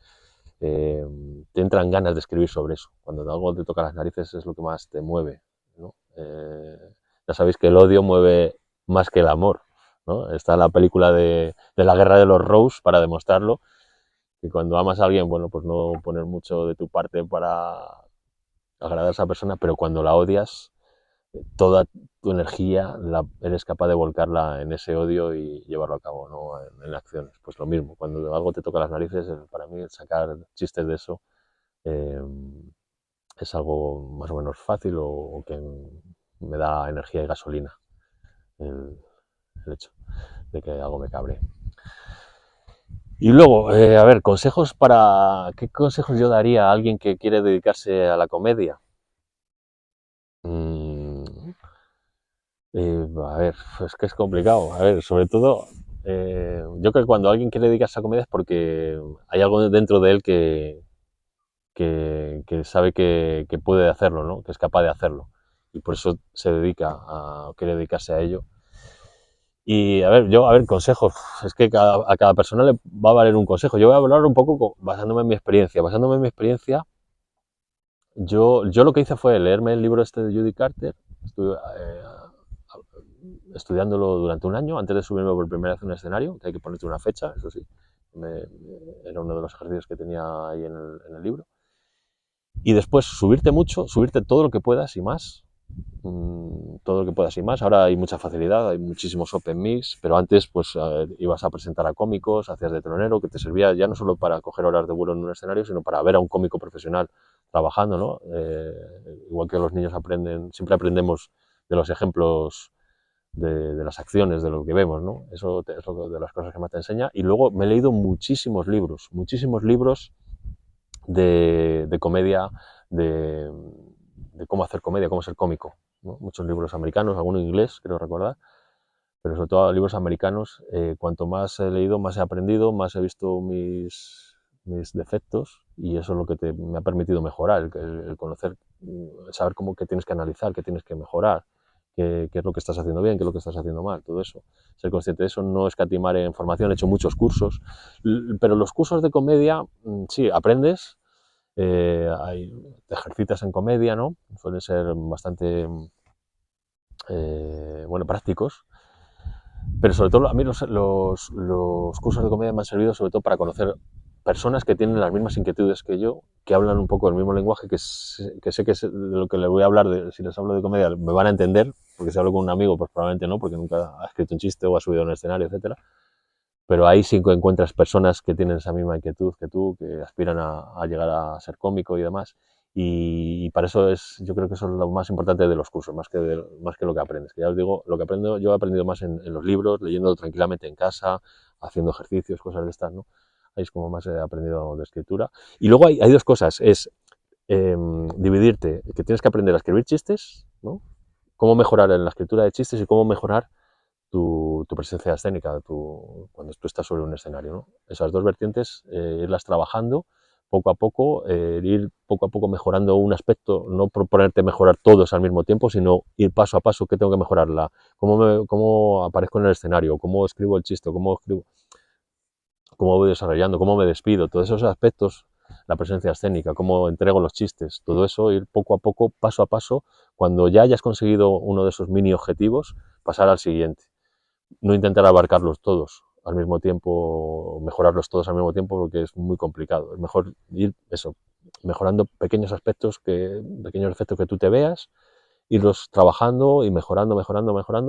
te entran ganas de escribir sobre eso, cuando algo te toca las narices es lo que más te mueve, ¿no? Ya sabéis que el odio mueve más que el amor, ¿no? Está la película de la guerra de los Rose para demostrarlo, que cuando amas a alguien, bueno, pues no poner mucho de tu parte para agradar a esa persona, pero cuando la odias, toda tu energía eres capaz de volcarla en ese odio y llevarlo a cabo, ¿no? En acciones. Pues lo mismo, cuando algo te toca las narices, para mí sacar chistes de eso eh, es algo más o menos fácil o que me da energía y gasolina el, el hecho de que algo me cabre. Y luego, a ver, ¿qué consejos yo daría a alguien que quiere dedicarse a la comedia? Mm, a ver, es que es complicado. A ver, sobre todo, yo creo que cuando alguien quiere dedicarse a comedia es porque hay algo dentro de él que sabe que puede hacerlo, ¿no? Que es capaz de hacerlo. Y por eso quiere dedicarse a ello. Y a ver, consejos. Es que a cada persona le va a valer un consejo. Yo voy a hablar un poco basándome en mi experiencia. Basándome en mi experiencia, yo lo que hice fue leerme el libro este de Judy Carter. Estuve estudiándolo durante un año antes de subirme por primera vez a un escenario, que hay que ponerte una fecha, eso sí. Era uno de los ejercicios que tenía ahí en el libro. Y después subirte mucho, subirte todo lo que puedas y más, todo lo que puedas y más. Ahora hay mucha facilidad, hay muchísimos open mix, pero antes pues ibas a presentar a cómicos, hacías de tronero, que te servía ya no solo para coger horas de vuelo en un escenario, sino para ver a un cómico profesional trabajando, ¿no? Igual que los niños aprenden, siempre aprendemos de los ejemplos de las acciones, de lo que vemos, ¿no? Eso es lo de las cosas que más te enseña. Y luego me he leído muchísimos libros de comedia, de, de cómo hacer comedia, cómo ser cómico, ¿no? Muchos libros americanos, algunos en inglés, creo recordar, pero sobre todo libros americanos. Cuanto más he leído, más he aprendido, más he visto mis defectos y eso es lo que me ha permitido mejorar, el conocer, saber cómo que tienes que analizar, qué tienes que mejorar, qué es lo que estás haciendo bien, qué es lo que estás haciendo mal, todo eso. Ser consciente de eso, no escatimar en formación, he hecho muchos cursos, pero los cursos de comedia, sí, aprendes, te ejercitas en comedia, ¿no? Suelen ser bastante, bueno, prácticos, pero sobre todo a mí los cursos de comedia me han servido sobre todo para conocer personas que tienen las mismas inquietudes que yo, que hablan un poco el mismo lenguaje, que sé que es de lo que les voy a hablar, si les hablo de comedia me van a entender, porque si hablo con un amigo pues probablemente no, porque nunca ha escrito un chiste o ha subido a un escenario, etcétera. Pero ahí sí que encuentras personas que tienen esa misma inquietud que tú, que aspiran a llegar a ser cómico y demás. Y para eso yo creo que eso es lo más importante de los cursos, más que lo que aprendes. Que ya os digo, lo que aprendo, yo he aprendido más en los libros, leyendo tranquilamente en casa, haciendo ejercicios, cosas de estas, ¿no? Ahí es como más he aprendido de escritura. Y luego hay dos cosas, es dividirte, que tienes que aprender a escribir chistes, ¿no? Cómo mejorar en la escritura de chistes y cómo mejorar tu presencia escénica, cuando tú estás sobre un escenario, ¿no? Esas dos vertientes, irlas trabajando poco a poco, ir poco a poco mejorando un aspecto, no proponerte mejorar todos al mismo tiempo, sino ir paso a paso, ¿qué tengo que mejorarla? ¿Cómo aparezco en el escenario? ¿Cómo escribo el chiste? ¿Cómo voy desarrollando? ¿Cómo me despido? Todos esos aspectos, la presencia escénica, cómo entrego los chistes, todo eso, ir poco a poco, paso a paso, cuando ya hayas conseguido uno de esos mini objetivos, pasar al siguiente. No intentar abarcarlos todos al mismo tiempo, mejorarlos todos al mismo tiempo, porque es muy complicado. Es mejor ir eso, mejorando pequeños efectos que tú te veas, irlos trabajando y mejorando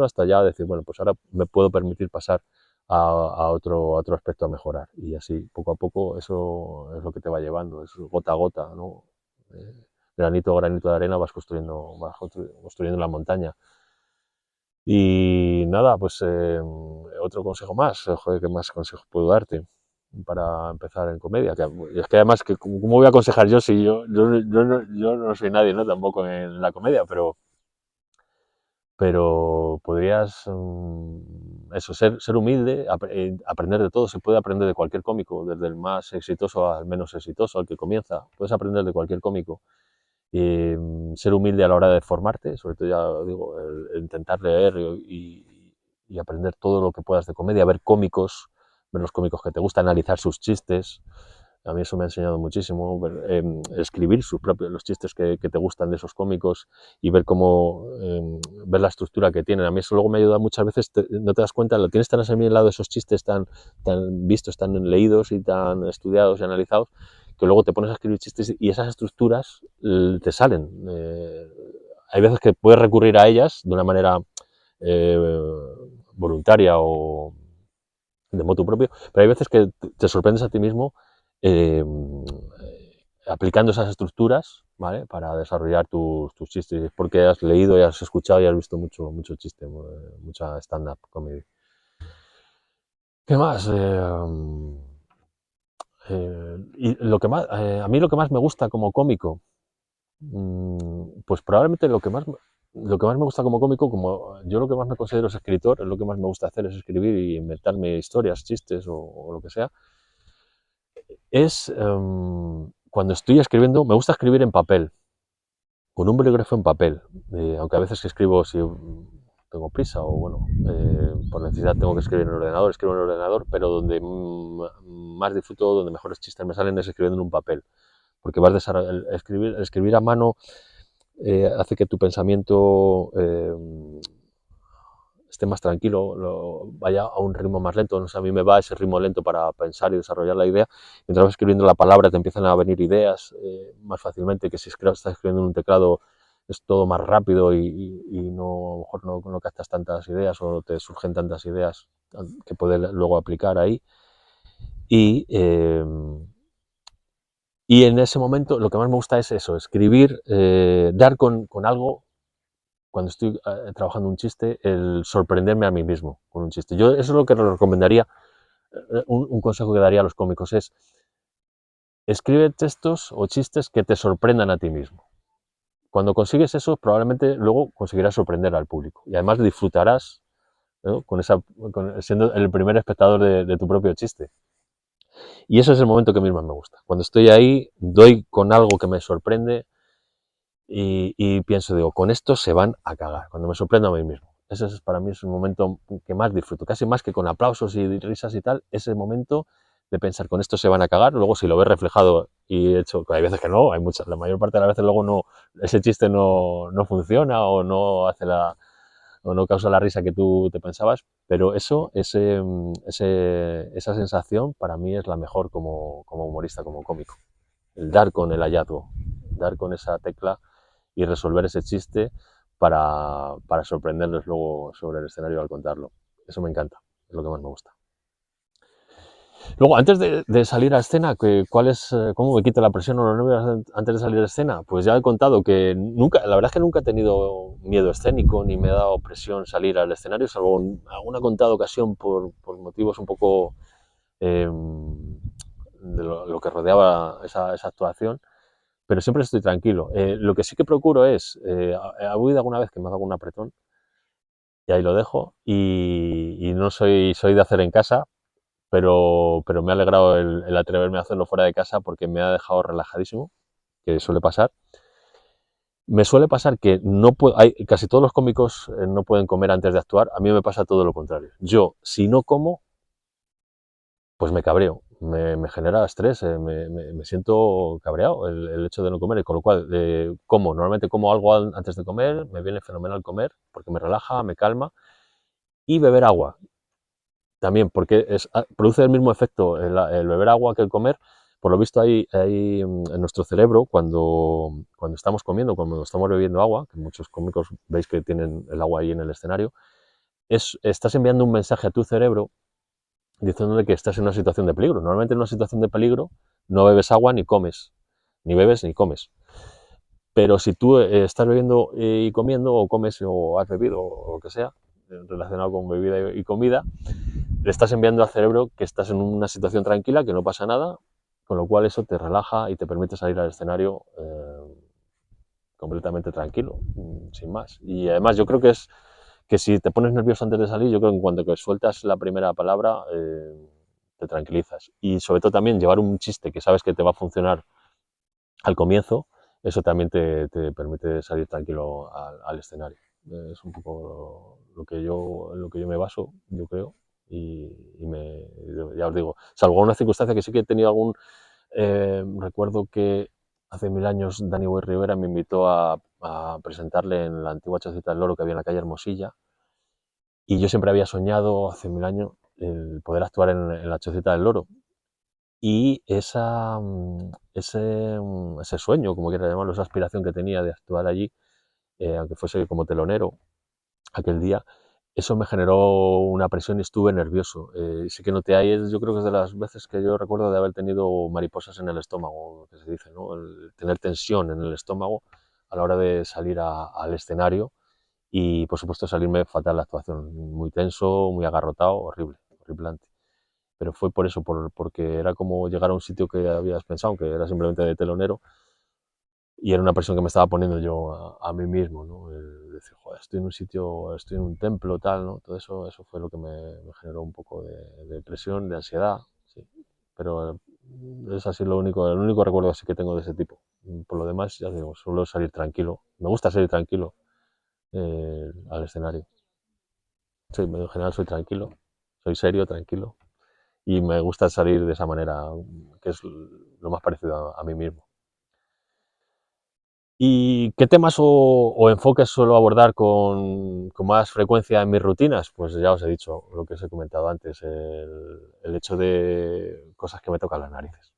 hasta ya decir, bueno, pues ahora me puedo permitir pasar a otro aspecto a mejorar. Y así, poco a poco, eso es lo que te va llevando, es gota a gota, ¿no? Granito a granito de arena vas construyendo la montaña. Y nada, pues otro consejo más, joder, ¿qué más consejos puedo darte para empezar en comedia? Es que además, ¿cómo voy a aconsejar yo si yo no soy nadie, ¿no? Tampoco en la comedia, pero podrías, eso, ser humilde, aprender de todo, se puede aprender de cualquier cómico, desde el más exitoso al menos exitoso, al que comienza, puedes aprender de cualquier cómico. Y ser humilde a la hora de formarte, sobre todo ya digo, el intentar leer y aprender todo lo que puedas de comedia, ver los cómicos que te gustan, analizar sus chistes. A mí eso me ha enseñado muchísimo, escribir los chistes que te gustan de esos cómicos y ver ver la estructura que tienen. A mí eso luego me ayuda muchas veces, no te das cuenta, lo tienes tan asimilado esos chistes tan vistos, tan leídos y tan estudiados y analizados, que luego te pones a escribir chistes y esas estructuras te salen. Hay veces que puedes recurrir a ellas de una manera voluntaria o de motu propio, pero hay veces que te sorprendes a ti mismo aplicando esas estructuras, ¿vale? Para desarrollar tus chistes, porque has leído y has escuchado y has visto mucho chiste, mucha stand-up comedy. ¿Qué más? Y a mí lo que más me gusta como cómico, pues probablemente lo que más me gusta como cómico, como yo lo que más me considero es escritor, es lo que más me gusta hacer, es escribir y inventarme historias, chistes o lo que sea, es cuando estoy escribiendo, me gusta escribir en papel, con un bolígrafo en papel, aunque a veces escribo si tengo prisa o bueno, por necesidad tengo que escribir en el ordenador, escribo en el ordenador, pero donde más disfruto, donde mejores chistes me salen es escribiendo en un papel, porque escribir a mano hace que tu pensamiento esté más tranquilo, vaya a un ritmo más lento. No sé, a mí me va ese ritmo lento para pensar y desarrollar la idea. Mientras vas escribiendo la palabra te empiezan a venir ideas más fácilmente que si estás escribiendo en un teclado es todo más rápido y no, a lo mejor no captas tantas ideas o no te surgen tantas ideas que puedes luego aplicar ahí. Y en ese momento lo que más me gusta es eso, escribir, dar con algo cuando estoy trabajando un chiste, el sorprenderme a mí mismo con un chiste. Yo eso es lo que les recomendaría, un consejo que daría a los cómicos es escribe textos o chistes que te sorprendan a ti mismo. Cuando consigues eso, probablemente luego conseguirás sorprender al público y además disfrutarás, ¿no? Siendo el primer espectador de tu propio chiste. Y ese es el momento que a mí más me gusta. Cuando estoy ahí, doy con algo que me sorprende y pienso, digo, con esto se van a cagar, cuando me sorprendo a mí mismo. Ese es, para mí es un momento que más disfruto, casi más que con aplausos y risas y tal, ese momento de pensar, con esto se van a cagar, luego si lo ves reflejado y hecho, hay veces que no, hay muchas, la mayor parte de las veces luego no, ese chiste no funciona o no hace o no causa la risa que tú te pensabas, pero eso, esa sensación para mí es la mejor como humorista, como cómico. El dar con el hallazgo, dar con esa tecla y resolver ese chiste para sorprenderles luego sobre el escenario al contarlo. Eso me encanta, es lo que más me gusta. Luego, antes de salir a escena, ¿cómo me quito la presión o los nervios antes de salir a escena? Pues ya he contado que nunca, la verdad es que nunca he tenido miedo escénico ni me ha dado presión salir al escenario, salvo en alguna contada ocasión por motivos un poco de lo que rodeaba esa actuación, pero siempre estoy tranquilo. Lo que sí que procuro es, ha habido alguna vez que me ha dado un apretón y ahí lo dejo y no soy de hacer en casa, pero me ha alegrado el atreverme a hacerlo fuera de casa porque me ha dejado relajadísimo, que suele pasar. Me suele pasar que casi todos los cómicos no pueden comer antes de actuar, a mí me pasa todo lo contrario. Yo, si no como, pues me cabreo, me genera estrés, me siento cabreado el hecho de no comer, y con lo cual normalmente como algo antes de comer, me viene fenomenal comer porque me relaja, me calma, y beber agua también, porque produce el mismo efecto el beber agua que el comer. Por lo visto hay en nuestro cerebro, cuando estamos comiendo, cuando estamos bebiendo agua, que muchos cómicos veis que tienen el agua ahí en el escenario, estás enviando un mensaje a tu cerebro diciéndole que estás en una situación de peligro. Normalmente en una situación de peligro no bebes agua ni comes, ni bebes ni comes. Pero si tú estás bebiendo y comiendo, o comes o has bebido, o lo que sea, relacionado con bebida y comida, le estás enviando al cerebro que estás en una situación tranquila, que no pasa nada, con lo cual eso te relaja y te permite salir al escenario completamente tranquilo, sin más. Y además yo creo que si te pones nervioso antes de salir, yo creo que en cuanto que sueltas la primera palabra, te tranquilizas. Y sobre todo también llevar un chiste que sabes que te va a funcionar al comienzo, eso también te permite salir tranquilo al escenario. Es un poco en lo que yo me baso, yo creo, ya os digo, salvo alguna circunstancia que sí que he tenido recuerdo que hace 1000 años Dani Boy Rivera me invitó a presentarle en la antigua Chocita del Loro que había en la calle Hermosilla, y yo siempre había soñado hace 1000 años el poder actuar en la Chocita del Loro. Y ese sueño, como quiera llamarlo, esa aspiración que tenía de actuar allí, aunque fuese como telonero aquel día, eso me generó una presión y estuve nervioso. Sí que noté ahí, yo creo que es de las veces que yo recuerdo de haber tenido mariposas en el estómago, que se dice, ¿no? El tener tensión en el estómago a la hora de salir al escenario y, por supuesto, salirme fatal la actuación. Muy tenso, muy agarrotado, horrible, horripilante. Pero fue por eso, porque era como llegar a un sitio que habías pensado, que era simplemente de telonero, y era una presión que me estaba poniendo yo a mí mismo, ¿no? El decir, joder, estoy en un sitio, estoy en un templo, tal, ¿no? Todo eso fue lo que me generó un poco de presión, de ansiedad, sí. Pero es así el único recuerdo así que tengo de ese tipo. Por lo demás, ya digo, suelo salir tranquilo. Me gusta salir tranquilo al escenario. Sí, en general soy tranquilo, soy serio, tranquilo. Y me gusta salir de esa manera, que es lo más parecido a mí mismo. ¿Y qué temas o enfoques suelo abordar con más frecuencia en mis rutinas? Pues ya os he dicho lo que os he comentado antes, el hecho de cosas que me tocan las narices.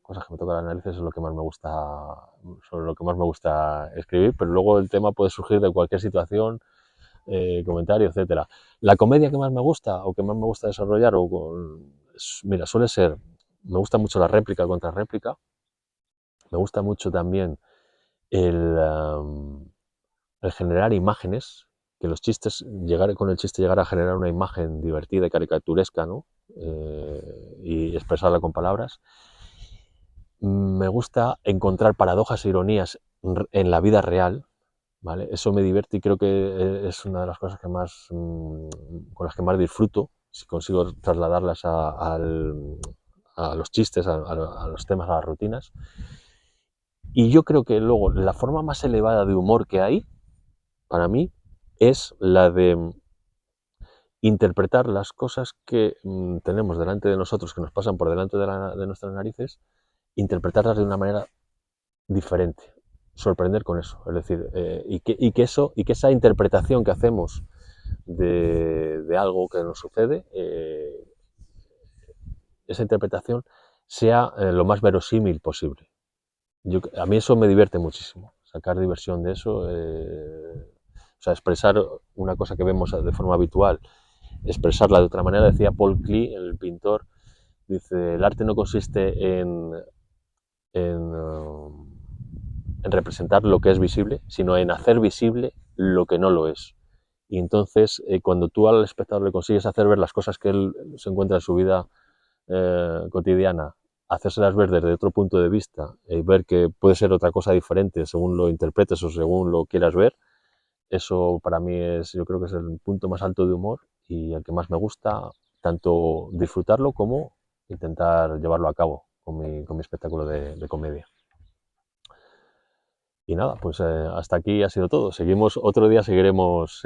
Cosas que me tocan las narices es lo que más me gusta, sobre lo que más me gusta escribir, pero luego el tema puede surgir de cualquier situación, comentario, etcétera. La comedia que más me gusta o que más me gusta desarrollar, mira, suele ser, me gusta mucho la réplica contra réplica, me gusta mucho también el, el generar imágenes, que los chistes, con el chiste llegar a generar una imagen divertida y caricaturesca, ¿no? Y expresarla con palabras. Me gusta encontrar paradojas e ironías en la vida real, ¿vale? Eso me divierte y creo que es una de las cosas con las que más disfruto, si consigo trasladarlas a los chistes, a los temas, a las rutinas. Y yo creo que luego la forma más elevada de humor que hay, para mí, es la de interpretar las cosas que tenemos delante de nosotros, que nos pasan por delante de nuestras narices, interpretarlas de una manera diferente, sorprender con eso, es decir, y que esa interpretación que hacemos de algo que nos sucede, esa interpretación sea lo más verosímil posible. A mí eso me divierte muchísimo, sacar diversión de eso, o sea, expresar una cosa que vemos de forma habitual, expresarla de otra manera. Decía Paul Klee, el pintor, dice, el arte no consiste en representar lo que es visible, sino en hacer visible lo que no lo es. Y entonces, cuando tú al espectador le consigues hacer ver las cosas que él se encuentra en su vida cotidiana, hacérselas ver desde otro punto de vista y ver que puede ser otra cosa diferente según lo interpretes o según lo quieras ver, eso para mí yo creo que es el punto más alto de humor y el que más me gusta, tanto disfrutarlo como intentar llevarlo a cabo con mi espectáculo de comedia. Y nada, pues hasta aquí ha sido todo. Otro día seguiremos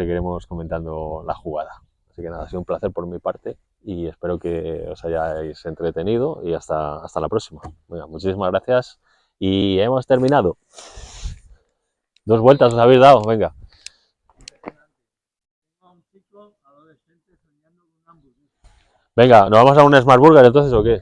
comentando la jugada. Así que nada, ha sido un placer por mi parte y espero que os hayáis entretenido y hasta la próxima. Venga, muchísimas gracias y hemos terminado. 2 vueltas os habéis dado, venga. Venga, ¿nos vamos a un Smart Burger entonces o qué?